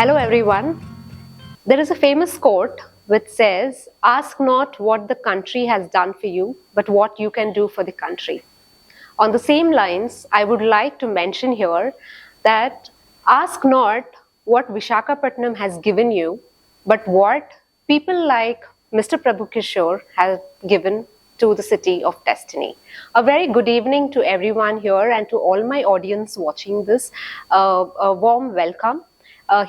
Hello, everyone. There is a famous quote which says, "Ask not what the country has done for you, but what you can do for the country." On the same lines, I would like to mention here that ask not what Vishakhapatnam has given you, but what people like Mr. Prabhu Kishore have given to the city of destiny. A very good evening to everyone here and to all my audience watching this. A warm welcome.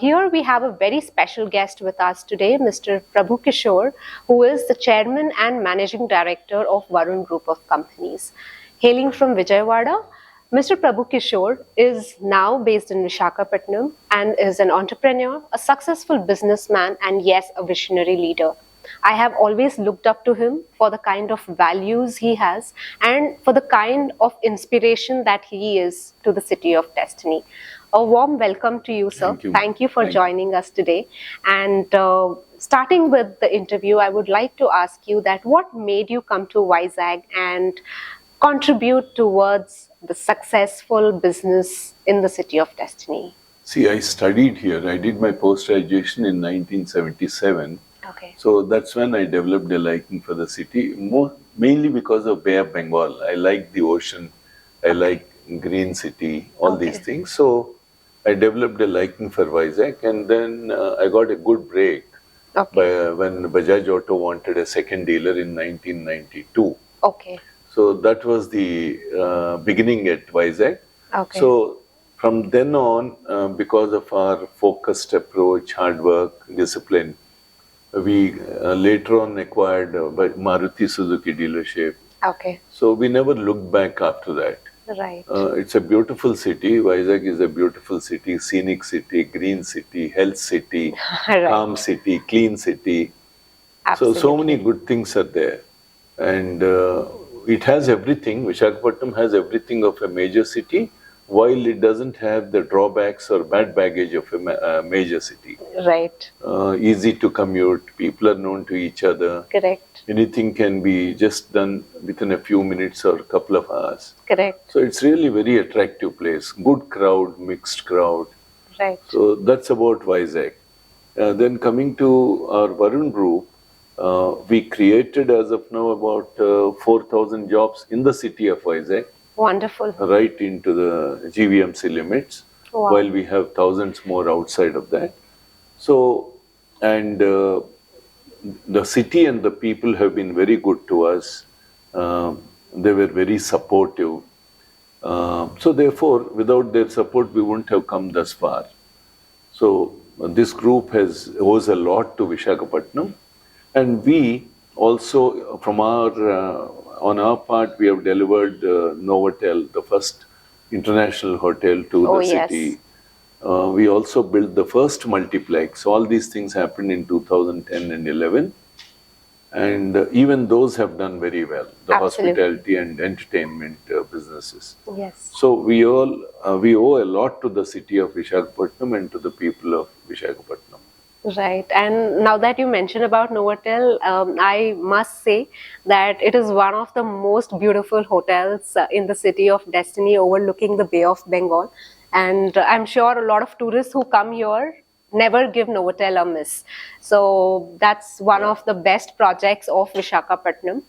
Here we have a very special guest with us today, Mr. Prabhu Kishore, who is the chairman and managing director of Varun Group of Companies. Hailing from Vijayawada, Mr. Prabhu Kishore is now based in Vishakhapatnam and is an entrepreneur, a successful businessman, and yes, a visionary leader. I have always looked up to him for the kind of values he has and for the kind of inspiration that he is to the city of destiny. A warm welcome to you, sir. Thank you for joining us today. And starting with the interview, I would like to ask you that what made you come to Vizag and contribute towards the successful business in the city of destiny? See, I studied here. I did my post-graduation in 1977. Okay. So that's when I developed a liking for the city, mainly because of Bay of Bengal. I like the ocean. I like green city, all these things. So I developed a liking for Vizag, and then I got a good break when Bajaj Auto wanted a second dealer in 1992. Okay. So that was the beginning at Vizag. Okay. So from then on, because of our focused approach, hard work, discipline, we later on acquired Maruti Suzuki dealership. Okay. So we never looked back after that. Right. It's a beautiful city. Vizag is a beautiful city, scenic city, green city, health city, calm city, clean city. Absolutely. So many good things are there. And it has everything. Vishakhapatnam has everything of a major city, while it doesn't have the drawbacks or bad baggage of a major city. Right. Easy to commute, people are known to each other. Correct. Anything can be just done within a few minutes or a couple of hours. Correct. So it's really very attractive place. Good crowd, mixed crowd. Right. So that's about Vizag. Then coming to our Varun Group, we created as of now about 4,000 jobs in the city of Vizag. Wonderful. Right into the GVMC limits, while we have thousands more outside of that. So, and the city and the people have been very good to us. They were very supportive. So therefore, without their support, we wouldn't have come thus far. So this group owes a lot to Vishakhapatnam. And we also, from on our part, we have delivered Novotel, the first international hotel to the city. We also built the first multiplex. All these things happened in 2010 and 11. And even those have done very well, the hospitality and entertainment businesses. Yes. So we owe a lot to the city of Vishakhapatnam and to the people of Vishakhapatnam. Right. And now that you mentioned about Novotel, I must say that it is one of the most beautiful hotels in the city of destiny, overlooking the Bay of Bengal. And I'm sure a lot of tourists who come here never give Novotel a miss. So that's one of the best projects of Vishakhapatnam.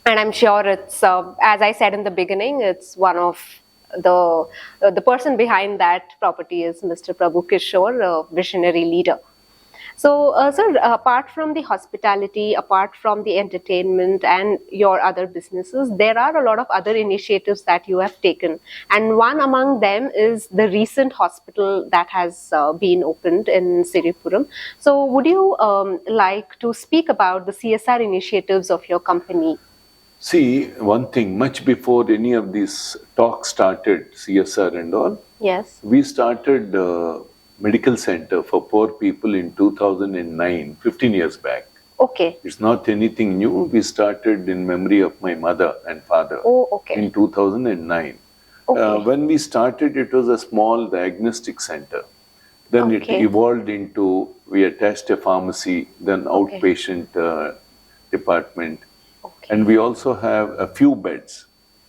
And I'm sure it's, as I said in the beginning, it's one of the person behind that property is Mr. Prabhu Kishore, a visionary leader. So, sir, apart from the hospitality, apart from the entertainment and your other businesses, there are a lot of other initiatives that you have taken. And one among them is the recent hospital that has been opened in Siripuram. So, would you like to speak about the CSR initiatives of your company? See, one thing, much before any of these talks started, CSR and all, we started medical center for poor people in 2009, 15 years back. Okay. It's not anything new. We started in memory of my mother and father in 2009. When we started, it was a small diagnostic center. Then it evolved into, we attached a pharmacy, then outpatient department. And we also have a few beds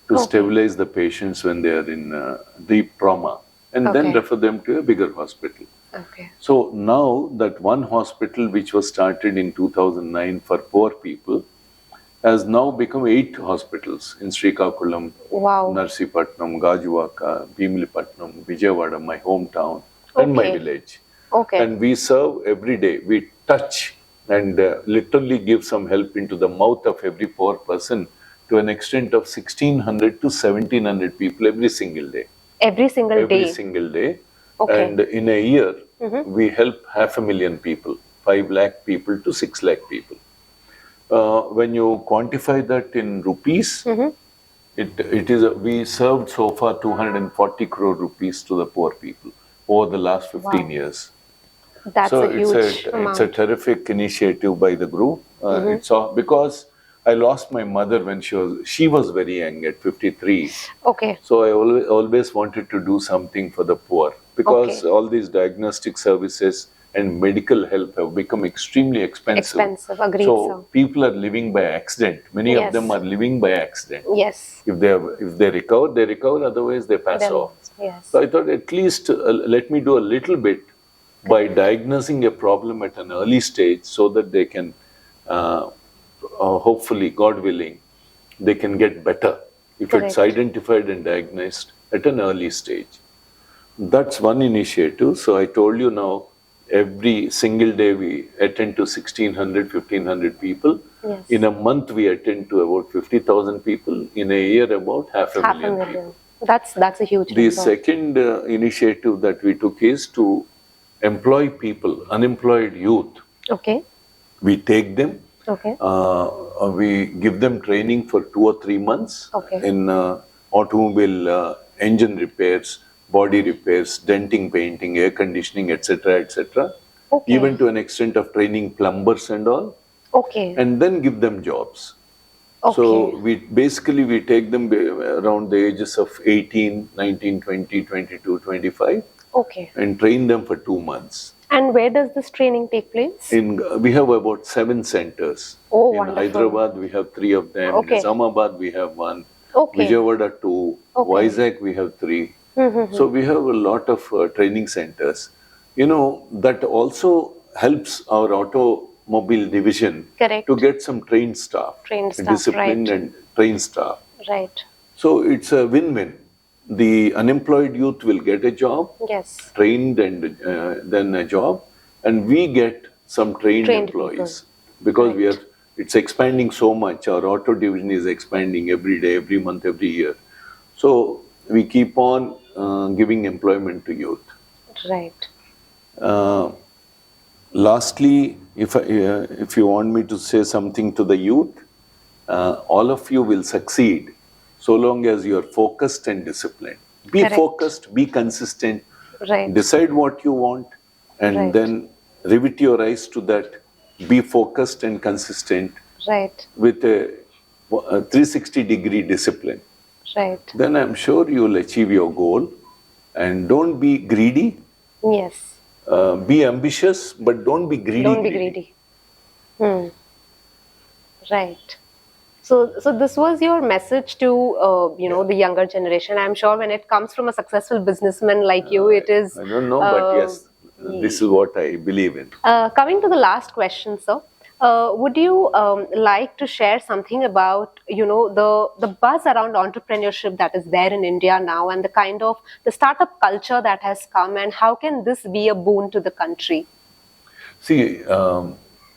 to stabilize the patients when they are in deep trauma, and then refer them to a bigger hospital. Okay. So now that one hospital which was started in 2009 for poor people has now become 8 hospitals in Srikakulam, Wow. Narsipatnam, Gajuwaka, Bhimlipatnam, Vijayawada, my hometown, and my Okay. village. Okay. And we serve every day. We touch and literally give some help into the mouth of every poor person to an extent of 1600 to 1700 people every single day. Every single Every day. single day. Okay. And in a year, we help 500,000 people, 5 lakh people to 6 lakh people. When you quantify that in rupees, we served so far 240 crore rupees to the poor people over the last 15 Wow. years. That's So a huge it's a amount. terrific initiative by the group. It's all because I lost my mother when she was very young at 53. Okay. So I always wanted to do something for the poor because Okay. all these diagnostic services and medical help have become extremely expensive. Expensive. Agreed, So sir. people are living by accident. Many of them Yes. are living by accident. Yes. If they recover, they recover. Otherwise, they pass Then, off. yes. So I thought at least let me do a little bit by diagnosing a problem at an early stage, so that they can hopefully, God willing, they can get better if it's Correct. identified and diagnosed at an early stage. That's one initiative. So I told you now, every single day we attend to 1600, 1500 people. Yes. In a month, we attend to about 50,000 people. In a year, about half a Half a million million. people. That's a huge The number. second initiative that we took is to employ people, unemployed youth. Okay. We take them, Okay. we give them training for 2 or 3 months Okay. in automobile engine repairs, body repairs, denting, painting, air conditioning, etc., etc. Okay. Even to an extent of training plumbers and all, Okay. and then give them jobs. Okay. So we take them around the ages of 18, 19, 20, 22, 25 Okay. and train them for 2 months. And where does this training take place? We have about 7 centers. Oh, In wonderful. Hyderabad, we have 3 of them. Okay. Nizamabad, we have 1. Okay. Vijayawada, 2. Okay. Vizag, we have 3. So we have a lot of training centers. That also helps our automobile division Correct. to get some trained staff. Trained staff, Disciplined right. and trained staff. Right. So it's a win-win. The unemployed youth will get a job, Yes. trained, and then a job, and we get some trained employees because Right. it's expanding so much. Our auto division is expanding every day, every month, every year. So we keep on giving employment to youth. Right. Lastly, if you want me to say something to the youth, all of you will succeed so long as you are focused and disciplined. Be Correct. focused, be consistent, Right. decide what you want, and Right. then rivet your eyes to that. Be focused and consistent Right. with a 360-degree discipline. Right. Then I'm sure you will achieve your goal. And don't be greedy. Yes. Be ambitious, but don't be greedy. Don't be greedy. Right. So this was your message to the younger generation. I'm sure when it comes from a successful businessman like you, it is. I don't know, but yes, this is what I believe in. Coming to the last question, sir, would you like to share something about the buzz around entrepreneurship that is there in India now, and the kind of the startup culture that has come, and how can this be a boon to the country? See,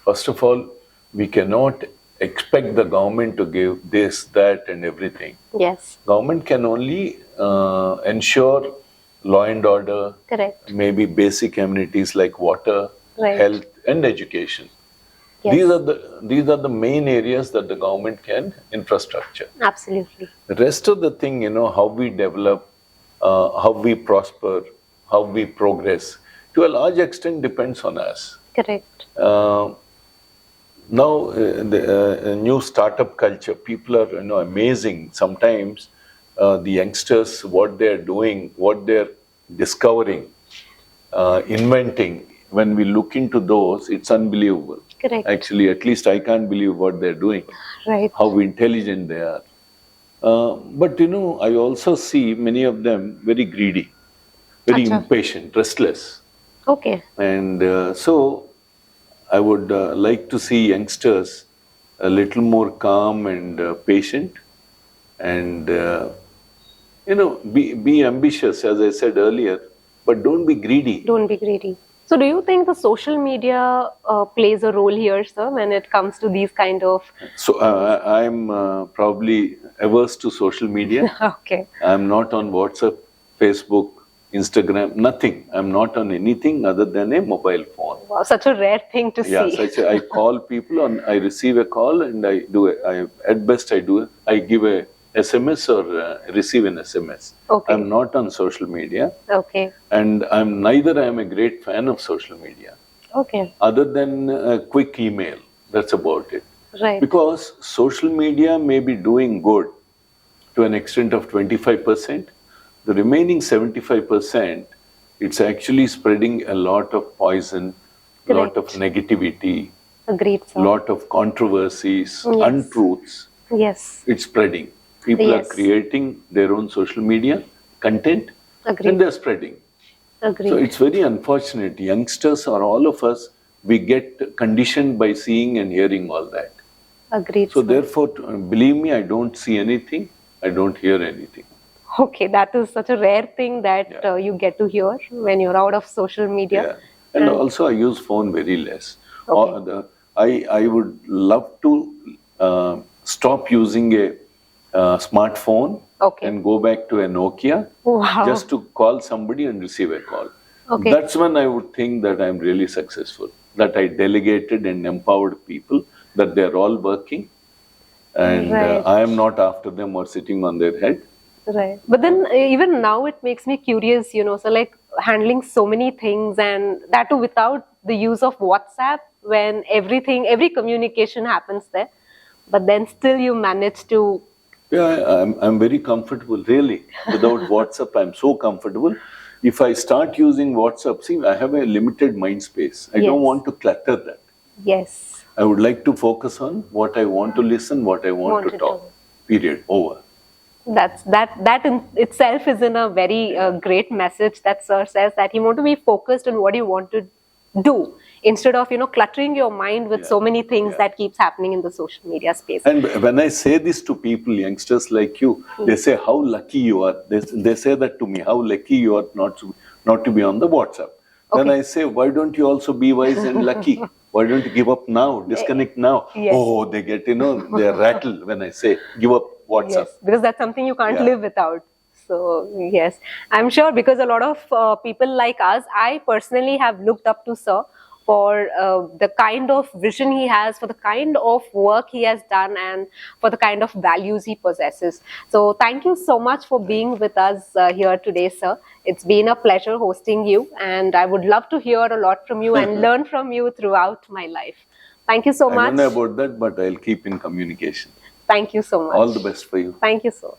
first of all, we cannot expect the government to give this, that, and everything. Yes. Government can only ensure law and order, Correct. maybe basic amenities like water, Right. health, and education. Yes. These are the main areas that the government can infrastructure. Absolutely. The rest of the thing, how we develop, how we prosper, how we progress, to a large extent depends on us. Correct. Now, the new startup culture, people are amazing. Sometimes the youngsters, what they're doing, what they're discovering, inventing, when we look into those, it's unbelievable. Correct. Actually, at least I can't believe what they're doing, Right. how intelligent they are. But I also see many of them very greedy, very Acha. impatient, restless. Okay. And so I would like to see youngsters a little more calm and patient, and be ambitious, as I said earlier, but don't be greedy. Don't be greedy. So, do you think the social media plays a role here, sir, when it comes to these kind of So things? I'm probably averse to social media. Okay. I'm not on WhatsApp, Facebook, Instagram, nothing. I'm not on anything other than a mobile phone. Wow, such a rare thing to Yeah, see. I call people, and I receive a call, and I do at best I give a SMS or receive an SMS. Okay. I'm not on social media, Okay. and I'm a great fan of social media. Okay. Other than a quick email, that's about it. Right. Because social media may be doing good to an extent of 25%. The remaining 75%, it's actually spreading a lot of poison, a lot of Correct. negativity, Agreed, sir. lot of controversies, Yes. untruths. Yes. It's spreading. People are Yes. creating their own social media content, Agreed. and they're spreading. Agreed. So it's very unfortunate. Youngsters or all of us, we get conditioned by seeing and hearing all that. Agreed, So sir. therefore, believe me, I don't see anything, I don't hear anything. Okay, that is such a rare thing that Yeah. you get to hear when you're out of social media. Yeah. And also I use phone very less. Okay. I would love to stop using a smartphone Okay. and go back to a Nokia Wow. just to call somebody and receive a call. Okay. That's when I would think that I'm really successful, that I delegated and empowered people, that they're all working, and Right. I am not after them or sitting on their head. Right. But then even now it makes me curious, so like handling so many things and that too without the use of WhatsApp when every communication happens there. But then still you manage to. Yeah, I'm very comfortable, really. Without WhatsApp, I'm so comfortable. If I start using WhatsApp, see, I have a limited mind space. I don't Yes. want to clutter that. Yes. I would like to focus on what I want to listen, what I want to talk. Period. Over. That in itself is in a very great message that sir says that you want to be focused on what you want to do instead of cluttering your mind with so many things that keeps happening in the social media space. And when I say this to people, youngsters like you, they say how lucky you are. They say that to me, how lucky you are not to be on the WhatsApp. Then I say, why don't you also be wise and lucky? Why don't you give up now? Disconnect now. Yes. Oh, they get, they're rattled when I say give up WhatsApp. Yes, because that's something you can't live without. So yes, I'm sure because a lot of people like us, I personally have looked up to sir for the kind of vision he has, for the kind of work he has done, and for the kind of values he possesses. So thank you so much for being with us here today, sir. It's been a pleasure hosting you, and I would love to hear a lot from you and learn from you throughout my life. Thank you so much. I don't know about that, but I'll keep in communication. Thank you so much. All the best for you. Thank you, sir.